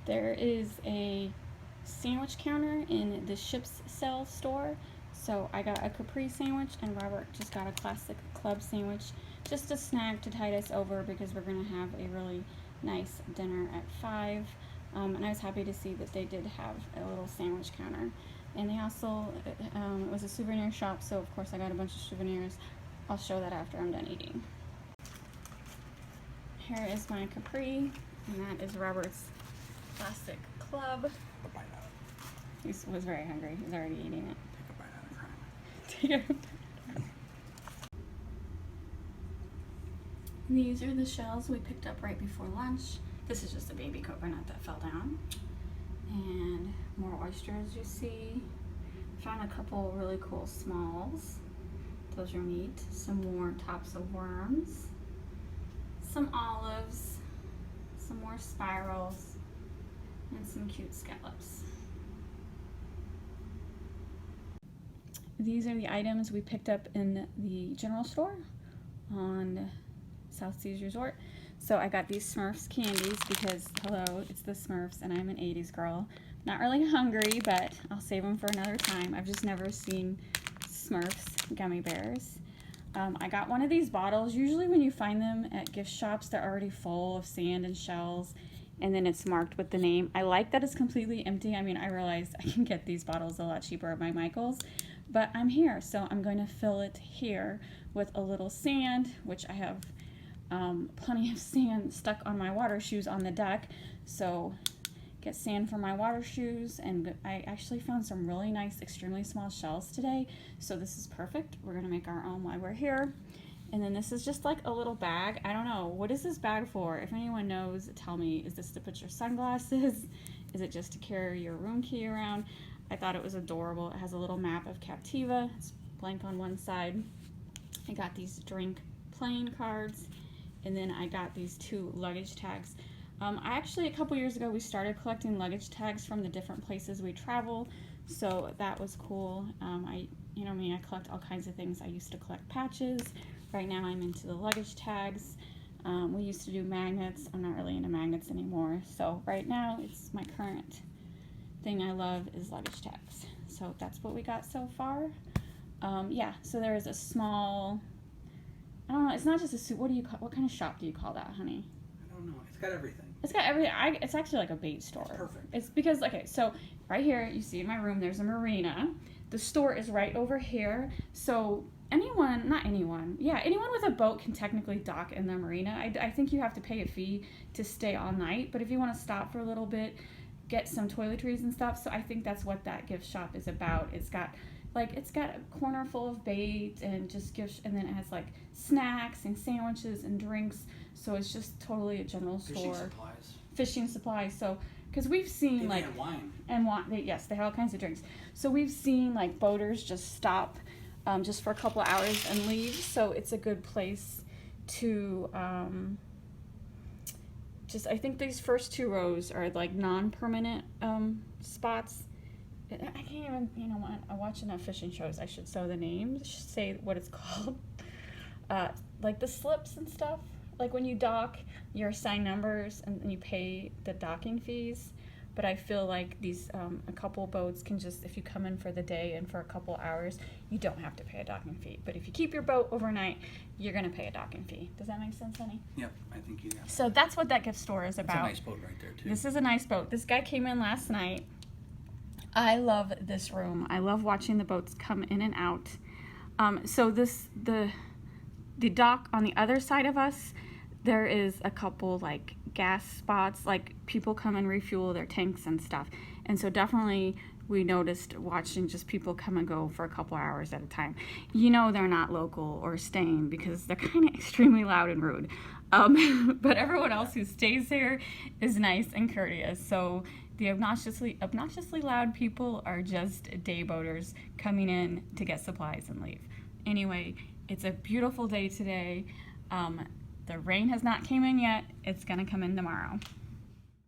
There is a sandwich counter in the ship's sale store. So I got a Capri sandwich and Robert just got a classic club sandwich. Just a snack to tide us over because we're going to have a really nice dinner at 5. And I was happy to see that they did have a little sandwich counter. And they also, it was a souvenir shop, so of course I got a bunch of souvenirs. I'll show that after I'm done eating. Here is my Capri, and that is Robert's classic club. He was very hungry. He's already eating it. Take a bite out of crime. These are the shells we picked up right before lunch. This is just a baby coconut that fell down. And more oysters, you see. Found a couple really cool smalls. Those are neat. Some more tops of worms. Some olives. Some more spirals. And some cute scallops. These are the items we picked up in the general store on South Seas Resort. So I got these Smurfs candies because, hello, it's the Smurfs and I'm an 80s girl. Not really hungry, but I'll save them for another time. I've just never seen Smurfs gummy bears. I got one of these bottles. Usually when you find them at gift shops, they're already full of sand and shells, and then it's marked with the name. I like that it's completely empty. I mean, I realize I can get these bottles a lot cheaper at my Michael's, but I'm here, so I'm going to fill it here with a little sand, which I have plenty of sand stuck on my water shoes on the deck. So get sand for my water shoes, and I actually found some really nice, extremely small shells today. So this is perfect. We're gonna make our own while we're here. And then this is just like a little bag. I don't know, what is this bag for? If anyone knows, tell me. Is this to put your sunglasses? Is it just to carry your room key around? I thought it was adorable. It has a little map of Captiva. It's blank on one side. I got these drink playing cards, and then I got these 2 luggage tags. I actually, a couple years ago, we started collecting luggage tags from the different places we travel, so that was cool. You know me, I collect all kinds of things. I used to collect patches. Right now I'm into the luggage tags. We used to do magnets. I'm not really into magnets anymore. So right now, it's my current thing I love is luggage tags. So that's what we got so far. Yeah, so there is a small, I don't know, it's not just a suit. What kind of shop do you call that, honey? I don't know. It's got everything. It's got everything. It's actually like a bait store. It's perfect. It's because, okay, so right here, you see in my room, there's a marina. The store is right over here. So anyone with a boat can technically dock in the marina. I think you have to pay a fee to stay all night, but if you want to stop for a little bit, get some toiletries and stuff. So I think that's what that gift shop is about. It's got a corner full of bait and just gifts, and then it has like snacks and sandwiches and drinks. So it's just totally a general store. Fishing supplies. So, because we've seen like wine. Yes, they have all kinds of drinks. So we've seen like boaters just stop just for a couple of hours and leave. So it's a good place to I think these first 2 rows are like non-permanent spots. I can't even, when I watch enough fishing shows, I should know the names, say what it's called. Like the slips and stuff. Like when you dock, you're assigned numbers and you pay the docking fees. But I feel like these, a couple boats can just, if you come in for the day and for a couple hours, you don't have to pay a docking fee. But if you keep your boat overnight, you're going to pay a docking fee. Does that make sense, honey? Yep, I think you got it. So that's what that gift store is about. It's a nice boat right there, too. This is a nice boat. This guy came in last night. I love this room. I love watching the boats come in and out. So the dock on the other side of us, there is a couple like gas spots, like people come and refuel their tanks and stuff. And so definitely we noticed watching just people come and go for a couple hours at a time. They're not local or staying because they're kind of extremely loud and rude. But everyone else who stays there is nice and courteous. So the obnoxiously loud people are just day boaters coming in to get supplies and leave. Anyway, it's a beautiful day today. The rain has not came in yet. It's gonna come in tomorrow.